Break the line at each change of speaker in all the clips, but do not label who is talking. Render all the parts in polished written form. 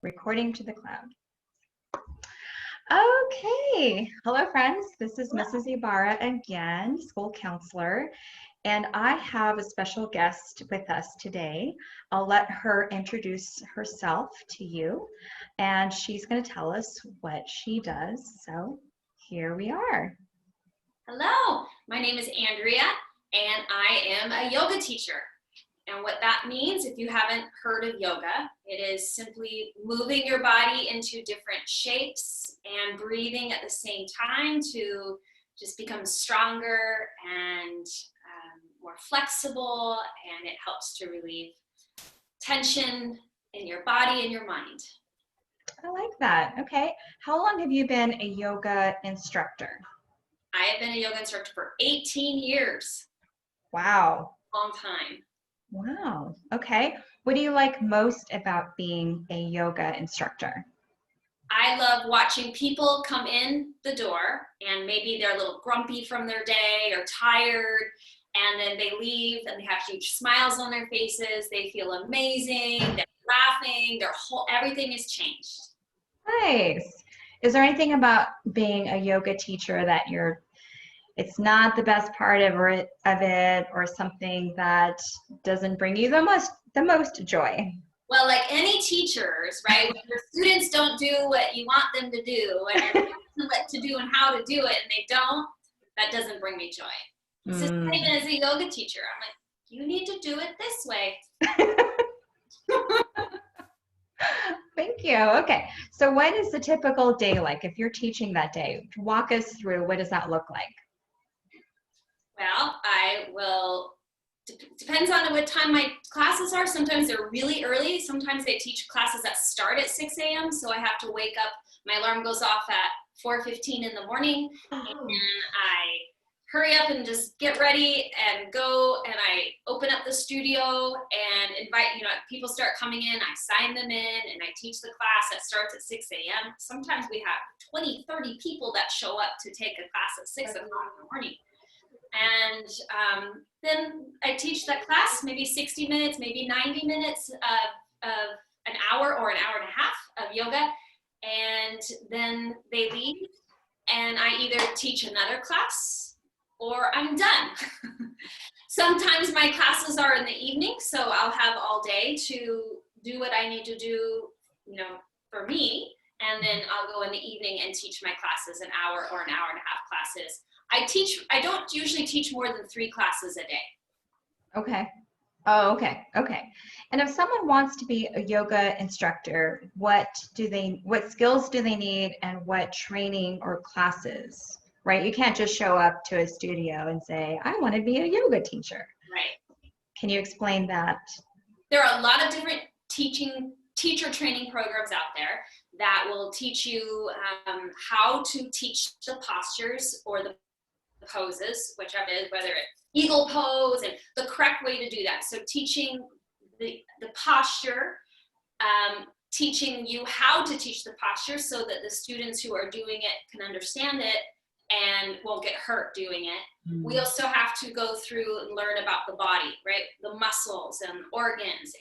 Recording to the cloud. Okay. Hello, friends. This is Mrs. Ibarra again, school counselor, and I have a special guest with us today. I'll let her introduce herself to you, and she's going to tell us what she does. So here we are.
Hello, my name is Andrea, and I am a yoga teacher. And what that means, if you haven't heard of yoga, it is simply moving your body into different shapes and breathing at the same time to just become stronger and more flexible, and it helps to relieve tension in your body and your mind.
I like that. Okay. How long have you been a yoga instructor?
I have been a yoga instructor for 18 years.
Wow.
Long time.
Wow. Okay. What do you like most about being a yoga instructor?
I love watching people come in the door and maybe they're a little grumpy from their day or tired, and then they leave and they have huge smiles on their faces. They feel amazing. They're laughing. Everything is changed.
Nice. Is there anything about being a yoga teacher that it's not the best part of it, or something that doesn't bring you the most joy?
Well, like any teachers, right? When your students don't do what you want them to do, and you're telling them what to do and how to do it, and they don't, that doesn't bring me joy. It's the same as a yoga teacher. I'm like, you need to do it this way.
Thank you. Okay. So what is the typical day like if you're teaching that day? Walk us through, what does that look like?
Well, depends on what time my classes are. Sometimes they're really early. Sometimes they teach classes that start at 6 a.m. So I have to wake up. My alarm goes off at 4:15 in the morning. And I hurry up and just get ready and go. And I open up the studio and invite, people start coming in. I sign them in and I teach the class that starts at 6 a.m. Sometimes we have 20, 30 people that show up to take a class at 6 o'clock in the morning. And then I teach that class, maybe 60 minutes, maybe 90 minutes of an hour or an hour and a half of yoga. And then they leave and I either teach another class or I'm done. Sometimes my classes are in the evening, so I'll have all day to do what I need to do, for me. And then I'll go in the evening and teach my classes, an hour or an hour and a half classes. I don't usually teach more than 3 classes a day.
Okay. Oh, okay. Okay. And if someone wants to be a yoga instructor, what skills do they need, and what training or classes, right? You can't just show up to a studio and say, I want to be a yoga teacher.
Right.
Can you explain that?
There are a lot of different teacher training programs out there that will teach you how to teach the postures or the poses, whichever is, whether it's eagle pose and the correct way to do that. So teaching the posture, teaching you how to teach the posture so that the students who are doing it can understand it and won't get hurt doing it. Mm-hmm. We also have to go through and learn about the body, right? The muscles and organs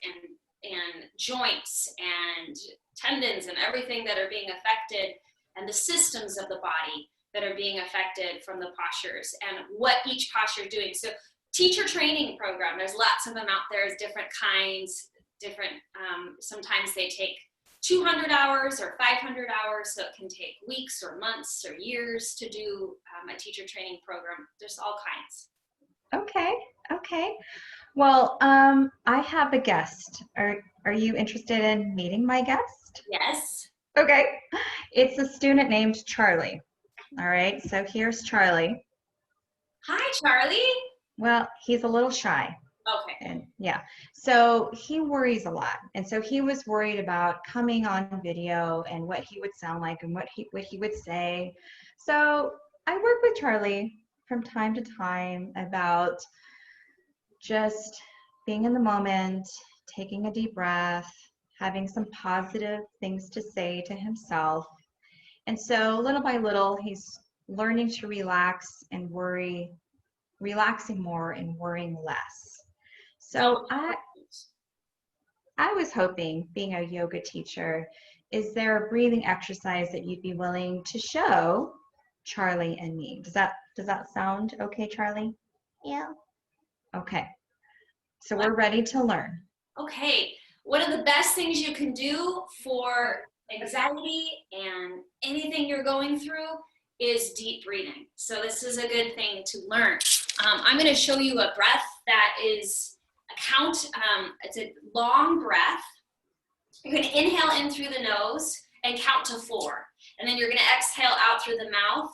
and joints and tendons and everything that are being affected, and the systems of the body that are being affected from the postures and what each posture is doing. So teacher training program, there's lots of them out there, different kinds, sometimes they take 200 hours or 500 hours, so it can take weeks or months or years to do a teacher training program. There's all kinds.
Okay. Well, I have a guest. Are you interested in meeting my guest?
Yes.
Okay. It's a student named Charlie. All right, so here's Charlie.
Hi, Charlie.
Well, he's a little shy.
Okay.
And yeah, so he worries a lot. And so he was worried about coming on video and what he would sound like and what he would say. So I work with Charlie from time to time about just being in the moment, taking a deep breath, having some positive things to say to himself. And so little by little, he's learning to relax and relaxing more and worrying less. So I was hoping, being a yoga teacher, is there a breathing exercise that you'd be willing to show Charlie and me? Does that sound okay, Charlie?
Yeah.
Okay. So we're ready to learn.
Okay, one of the best things you can do for anxiety and anything you're going through is deep breathing. So this is a good thing to learn. I'm going to show you a breath that is a count. It's a long breath. You're going to inhale in through the nose and count to 4. And then you're going to exhale out through the mouth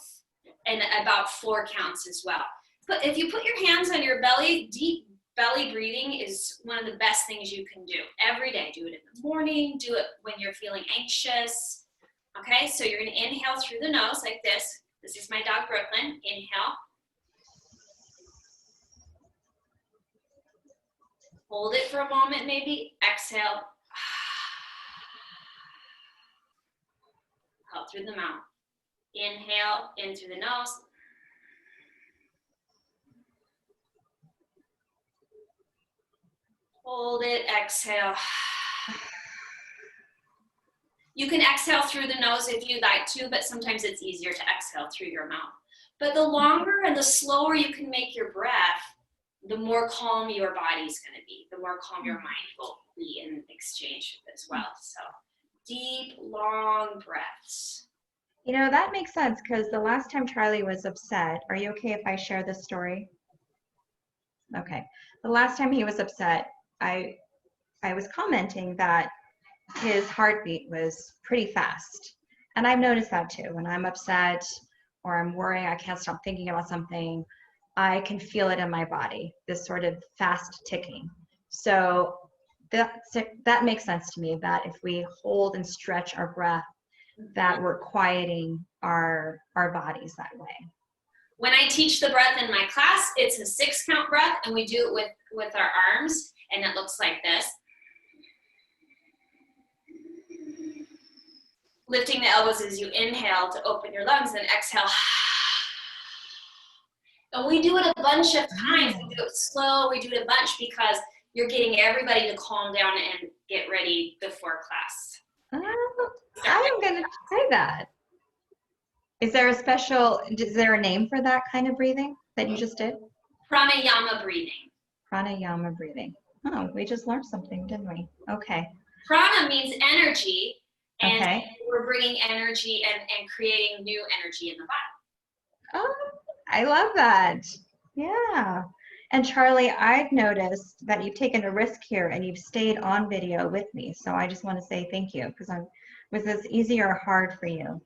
and about 4 counts as well. But if you put your hands on your belly, deep belly breathing is one of the best things you can do every day. Do it in the morning, do it when you're feeling anxious. Okay, so you're going to inhale through the nose like this. This is my dog, Brooklyn. Inhale. Hold it for a moment, maybe. Exhale. Out through the mouth. Inhale in through the nose. Hold it, exhale. You can exhale through the nose if you like to, but sometimes it's easier to exhale through your mouth. But the longer and the slower you can make your breath, the more calm your body's going to be, the more calm your mind will be in exchange as well. So deep, long breaths.
You know, that makes sense because the last time Charlie was upset, are you okay if I share this story? Okay. The last time he was upset, I was commenting that his heartbeat was pretty fast. And I've noticed that too. When I'm upset or I'm worrying, I can't stop thinking about something, I can feel it in my body, this sort of fast ticking. So that makes sense to me, that if we hold and stretch our breath, that we're quieting our bodies that way.
When I teach the breath in my class, it's a 6 count breath, and we do it with our arms, and it looks like this. Lifting the elbows as you inhale to open your lungs, and exhale. And we do it a bunch of times. We do it slow. We do it a bunch because you're getting everybody to calm down and get ready before class.
I am going to try that. Is there a name for that kind of breathing that you just did?
Pranayama breathing.
Pranayama breathing. Oh, we just learned something, didn't we? Okay.
Prana means energy, and
okay.
We're bringing energy and creating new energy in the body.
Oh, I love that. Yeah. And Charlie, I've noticed that you've taken a risk here and you've stayed on video with me. So I just want to say thank you, because was this easy or hard for you?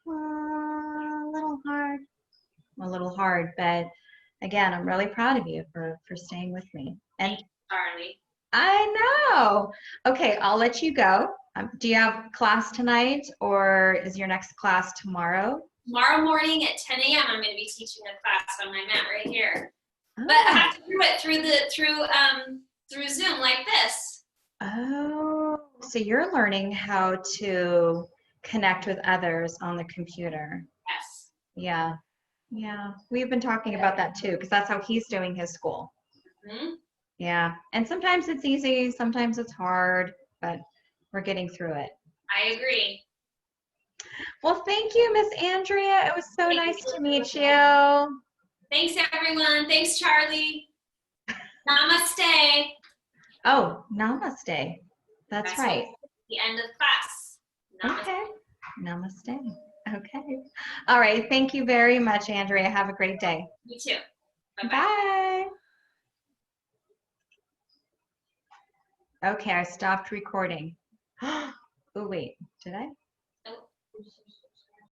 A little hard. A little hard, but again, I'm really proud of you for staying with me. And
Charlie.
I know. Okay, I'll let you go. Do you have class tonight, or is your next class tomorrow?
Tomorrow morning at 10 a.m. I'm going to be teaching a class on my mat right here.
Oh.
But I have to do it through Zoom like this.
Oh, so you're learning how to connect with others on the computer.
Yes.
Yeah. Yeah. We've been talking about that too, because that's how he's doing his school.
Mm-hmm.
Yeah. And sometimes it's easy, sometimes it's hard, but we're getting through it.
I agree.
Well, thank you, Miss Andrea. It was so nice to meet you.
Thanks, everyone. Thanks, Charlie. Namaste.
Oh, namaste. That's right.
The end of class.
Namaste. Okay. Namaste. Okay. All right. Thank you very much, Andrea. Have a great day.
You too. Bye-bye.
Bye. Okay, I stopped recording. Oh, wait. Did I?
Nope.